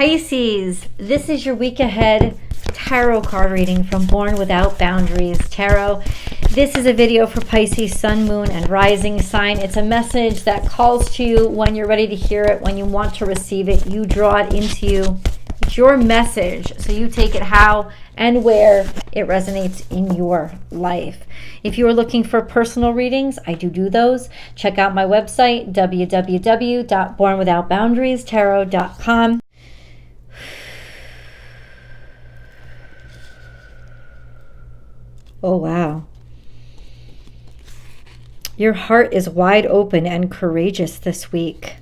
Pisces, this is your week ahead tarot card reading from Born Without Boundaries Tarot. This is a video for Pisces sun, moon, and rising sign. It's a message that calls to you when you're ready to hear it, when you want to receive it. You draw it into you. It's your message, so you take it how and where it resonates in your life. If you are looking for personal readings, I do those. Check out my website, www.bornwithoutboundariestarot.com. Oh, wow. Your heart is wide open and courageous this week.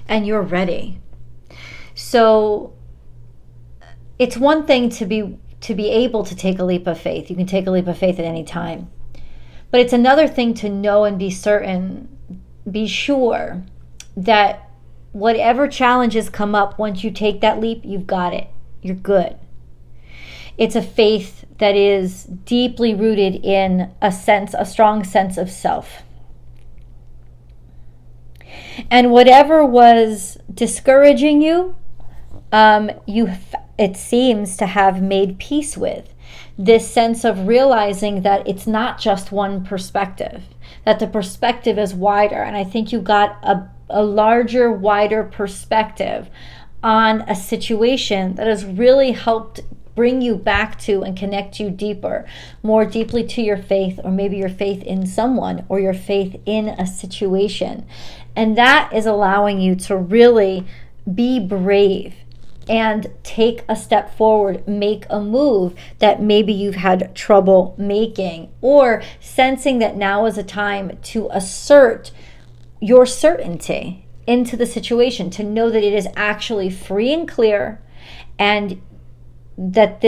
And you're ready. So it's one thing to be able to take a leap of faith. You can take a leap of faith at any time. But it's another thing to know and be certain, be sure that whatever challenges come up, once you take that leap, you've got it. You're good. It's a faith that is deeply rooted in a strong sense of self. And whatever was discouraging you, it seems to have made peace with. This sense of realizing that it's not just one perspective, that the perspective is wider. And I think you got a larger, wider perspective on a situation that has really helped bring you back to and connect you more deeply to your faith, or maybe your faith in someone, or your faith in a situation. And that is allowing you to really be brave and take a step forward, make a move that maybe you've had trouble making, or sensing that now is a time to assert your certainty into the situation, to know that it is actually free and clear, and that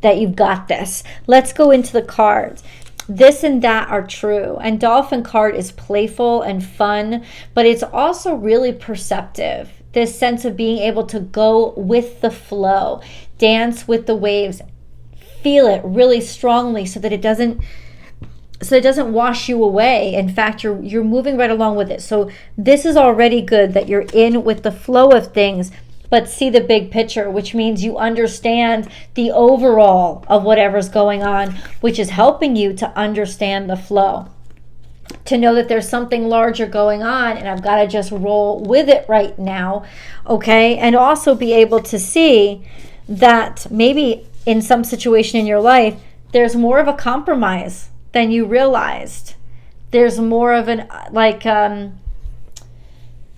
you've got this. Let's go into the cards. This and that are true. And Dolphin card is playful and fun, but it's also really perceptive. This sense of being able to go with the flow, dance with the waves, feel it really strongly so that it doesn't wash you away. In fact, you're moving right along with it. So this is already good, that you're in with the flow of things, but see the big picture, which means you understand the overall of whatever's going on, which is helping you to understand the flow, to know that there's something larger going on and I've got to just roll with it right now, okay? And also be able to see that maybe in some situation in your life, there's more of a compromise than you realized. There's more of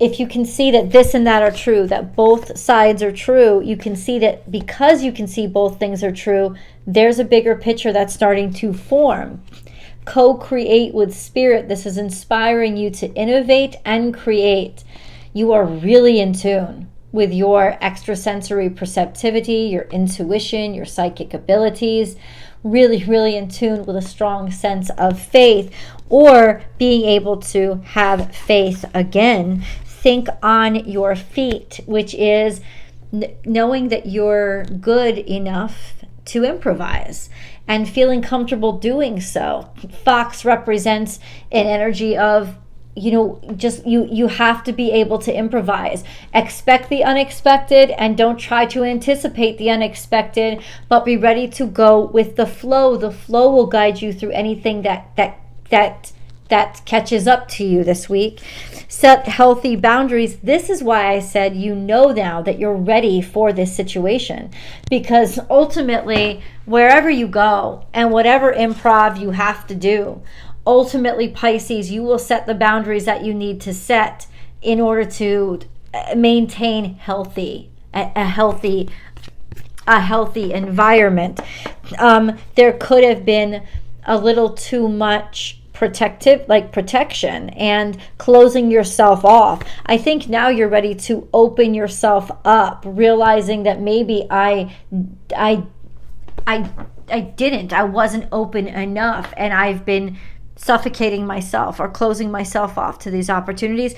if you can see that this and that are true, that both sides are true, you can see that because you can see both things are true, there's a bigger picture that's starting to form. Co-create with spirit. This is inspiring you to innovate and create. You are really in tune with your extrasensory perceptivity, your intuition, your psychic abilities. Really, really in tune with a strong sense of faith, or being able to have faith again. Think on your feet, which is knowing that you're good enough to improvise and feeling comfortable doing so. Fox represents an energy of, you have to be able to improvise. Expect the unexpected and don't try to anticipate the unexpected, but be ready to go with the flow. The flow will guide you through anything that catches up to you this week. Set healthy boundaries. This is why I said now that you're ready for this situation, because ultimately wherever you go and whatever improv you have to do, ultimately, Pisces, you will set the boundaries that you need to set in order to maintain a healthy environment. There could have been a little too much protection and closing yourself off. I think now you're ready to open yourself up, realizing that maybe I wasn't open enough, and I've been suffocating myself or closing myself off to these opportunities.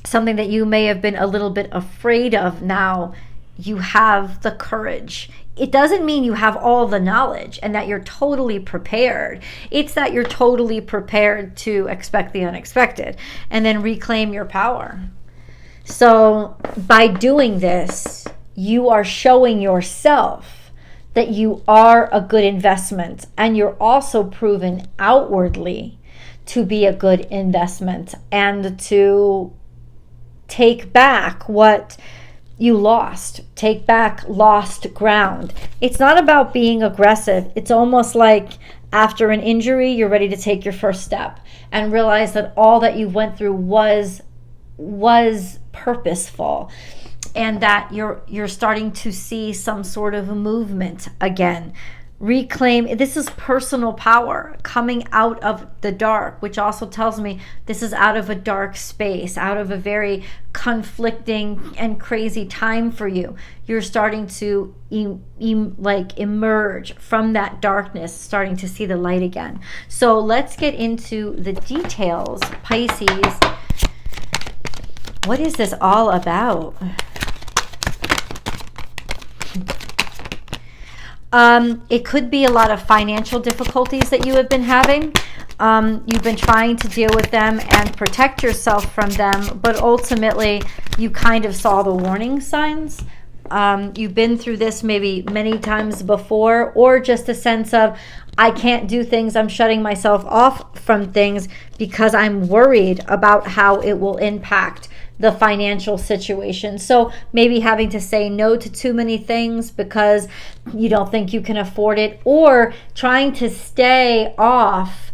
Something that you may have been a little bit afraid of, now you have the courage it doesn't mean you have all the knowledge and that you're totally prepared. It's that you're totally prepared to expect the unexpected and then reclaim your power. So by doing this, you are showing yourself that you are a good investment, and you're also proven outwardly to be a good investment and to take back what you lost, take back lost ground. It's not about being aggressive. It's almost like after an injury, you're ready to take your first step and realize that all that you went through was purposeful, and that you're starting to see some sort of movement again. Reclaim, this is personal power coming out of the dark, which also tells me this is out of a dark space, out of a very conflicting and crazy time for you. You're starting to emerge from that darkness, starting to see the light again. So let's get into the details. Pisces, what is this all about? It could be a lot of financial difficulties that you have been having. You've been trying to deal with them and protect yourself from them, but ultimately you kind of saw the warning signs. You've been through this maybe many times before, or just a sense of, I can't do things, I'm shutting myself off from things because I'm worried about how it will impact the financial situation. So maybe having to say no to too many things because you don't think you can afford it, or trying to stay off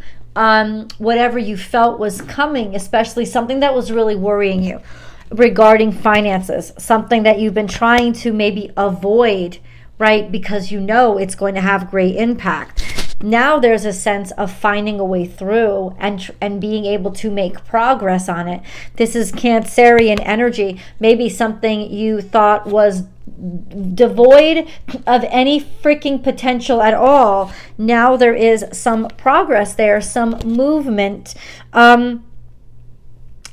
whatever you felt was coming, especially something that was really worrying you regarding finances, something that you've been trying to maybe avoid, right? Because you know it's going to have great impact. Now there's a sense of finding a way through and being able to make progress on it. This is Cancerian energy. Maybe something you thought was devoid of any freaking potential at all. Now there is some progress there, some movement.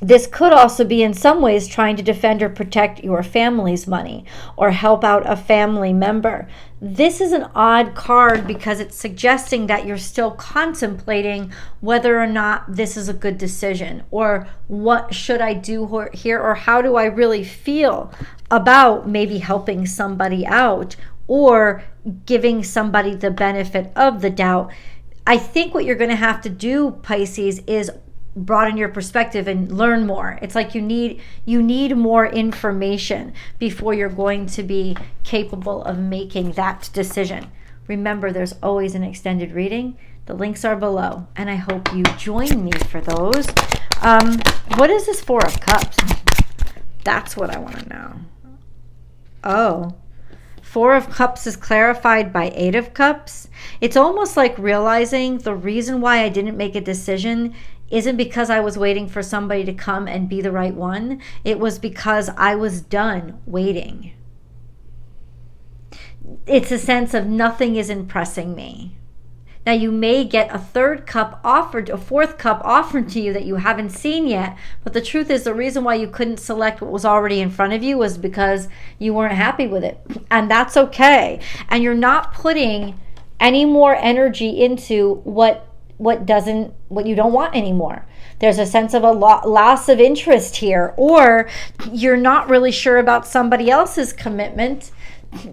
This could also be in some ways trying to defend or protect your family's money or help out a family member. This is an odd card because it's suggesting that you're still contemplating whether or not this is a good decision, or what should I do here, or how do I really feel about maybe helping somebody out or giving somebody the benefit of the doubt. I think what you're going to have to do, Pisces, is broaden your perspective and learn more. It's like you need more information before you're going to be capable of making that decision. Remember, there's always an extended reading. The links are below, and I hope you join me for those. What is this Four of Cups? That's what I want to know. Oh, Four of Cups is clarified by Eight of Cups. It's almost like realizing the reason why I didn't make a decision isn't because I was waiting for somebody to come and be the right one. It was because I was done waiting. It's a sense of nothing is impressing me. Now you may get a fourth cup offered to you that you haven't seen yet, but the truth is the reason why you couldn't select what was already in front of you was because you weren't happy with it. And that's okay. And you're not putting any more energy into what you don't want anymore. There's a sense of a loss of interest here, or you're not really sure about somebody else's commitment,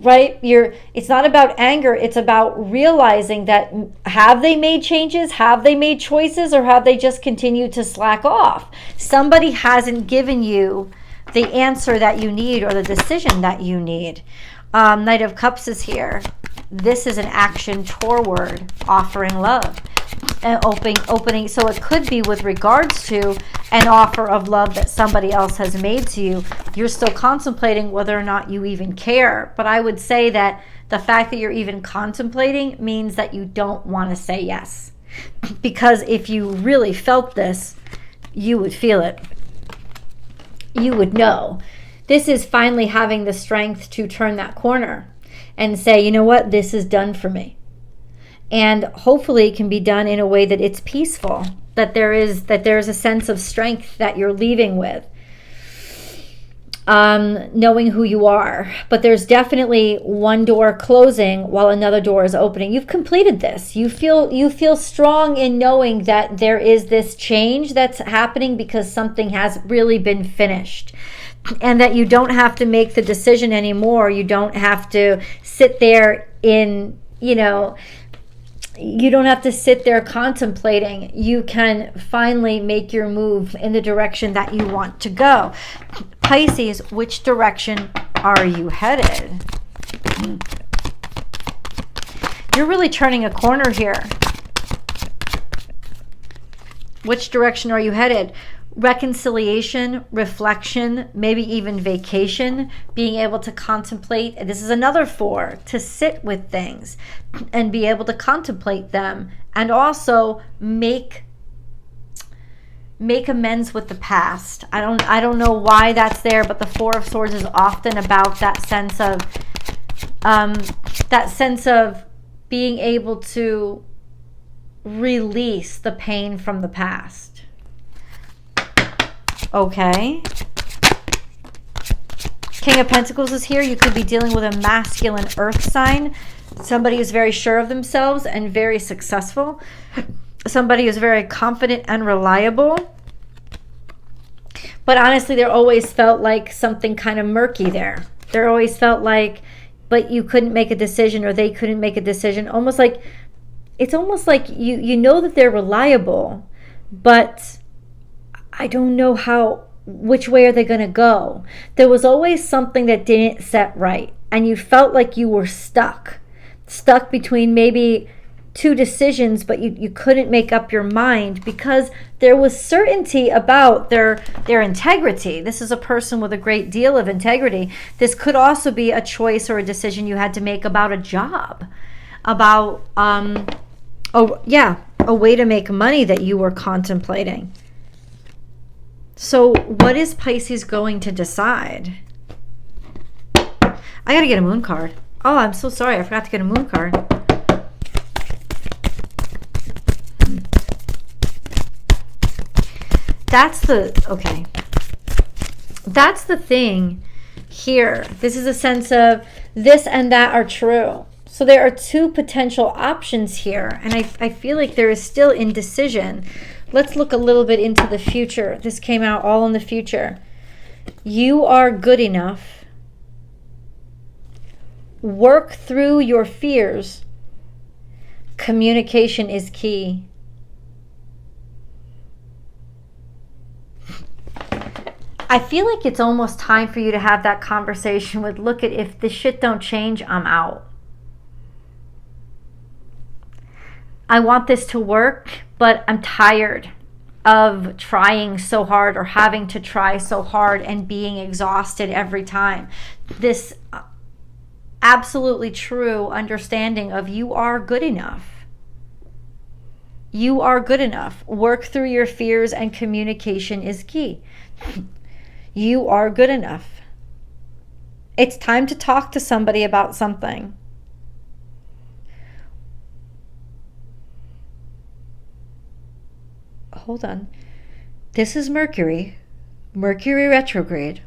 right? It's not about anger, it's about realizing that, have they made changes, have they made choices, or have they just continued to slack off? Somebody hasn't given you the answer that you need or the decision that you need. Knight of Cups is here. This is an action toward offering love and opening. So it could be with regards to an offer of love that somebody else has made to you. You're still contemplating whether or not you even care. But I would say that the fact that you're even contemplating means that you don't want to say yes. Because if you really felt this, you would feel it. You would know. This is finally having the strength to turn that corner and say, you know what, this is done for me. And hopefully it can be done in a way that it's peaceful, that there is a sense of strength that you're leaving with. knowing who you are. But there's definitely one door closing while another door is opening. You've completed this. You feel strong in knowing that there is this change that's happening because something has really been finished. And that you don't have to make the decision anymore. You don't have to sit there in, you don't have to sit there contemplating. You can finally make your move in the direction that you want to go. Pisces, which direction are you headed? You're really turning a corner here. Which direction are you headed? Reconciliation, reflection, maybe even vacation, being able to contemplate. This is another 4, to sit with things and be able to contemplate them, and also make amends with the past. I don't know why that's there, but the 4 of Swords is often about that sense of being able to release the pain from the past. Okay. King of Pentacles is here. You could be dealing with a masculine earth sign. Somebody who's very sure of themselves and very successful. Somebody who's very confident and reliable. But honestly, there always felt like something kind of murky there. There always felt like, but you couldn't make a decision, or they couldn't make a decision. It's almost like you know that they're reliable, but I don't know which way are they going to go. There was always something that didn't set right, and you felt like you were stuck between maybe 2 decisions, but you couldn't make up your mind because there was certainty about their integrity. This is a person with a great deal of integrity. This could also be a choice or a decision you had to make about a job, about a way to make money that you were contemplating. So what is Pisces going to decide? I gotta get a moon card. Oh, I'm so sorry. I forgot to get a moon card. That's the thing here. This is a sense of this and that are true. So there are 2 potential options here. And I feel like there is still indecision. Let's look a little bit into the future. This came out all in the future. You are good enough. Work through your fears. Communication is key. I feel like it's almost time for you to have that conversation with, look, at if this shit don't change, I'm out. I want this to work, but I'm tired of trying so hard, or having to try so hard and being exhausted every time. This absolutely true understanding of you are good enough. You are good enough. Work through your fears, and communication is key. You are good enough. It's time to talk to somebody about something. Hold on. This is Mercury. Mercury retrograde.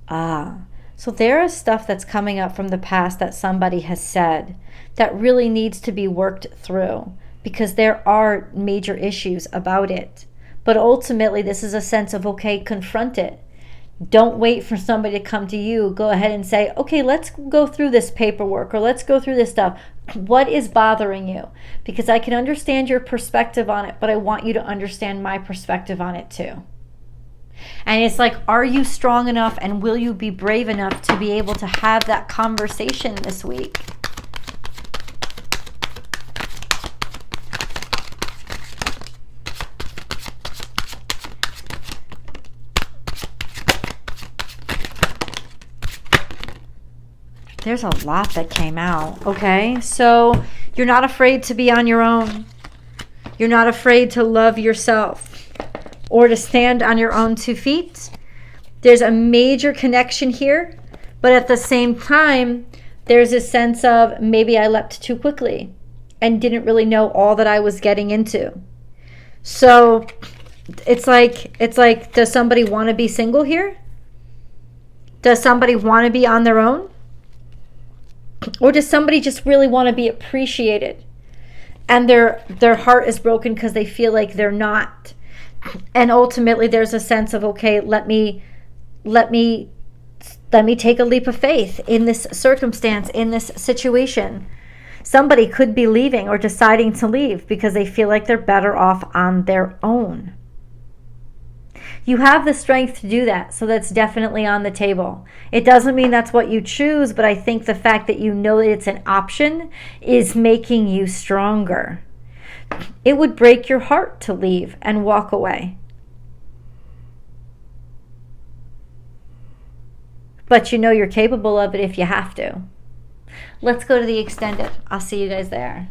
So there is stuff that's coming up from the past that somebody has said that really needs to be worked through, because there are major issues about it. But ultimately, this is a sense of, okay, confront it. Don't wait for somebody to come to you. Go ahead and say, okay, let's go through this paperwork, or let's go through this stuff. What is bothering you? Because I can understand your perspective on it, but I want you to understand my perspective on it too. And it's like, are you strong enough, and will you be brave enough to be able to have that conversation this week? There's a lot that came out. Okay, so you're not afraid to be on your own. You're not afraid to love yourself or to stand on your own 2 feet. There's a major connection here, but at the same time, there's a sense of maybe I leapt too quickly and didn't really know all that I was getting into. So it's like, does somebody want to be single here? Does somebody want to be on their own? Or does somebody just really want to be appreciated? And their heart is broken because they feel like they're not. And ultimately there's a sense of, okay, let me take a leap of faith in this circumstance, in this situation. Somebody could be leaving or deciding to leave because they feel like they're better off on their own. You have the strength to do that, so that's definitely on the table. It doesn't mean that's what you choose, but I think the fact that you know that it's an option is making you stronger. It would break your heart to leave and walk away. But you know you're capable of it if you have to. Let's go to the extended. I'll see you guys there.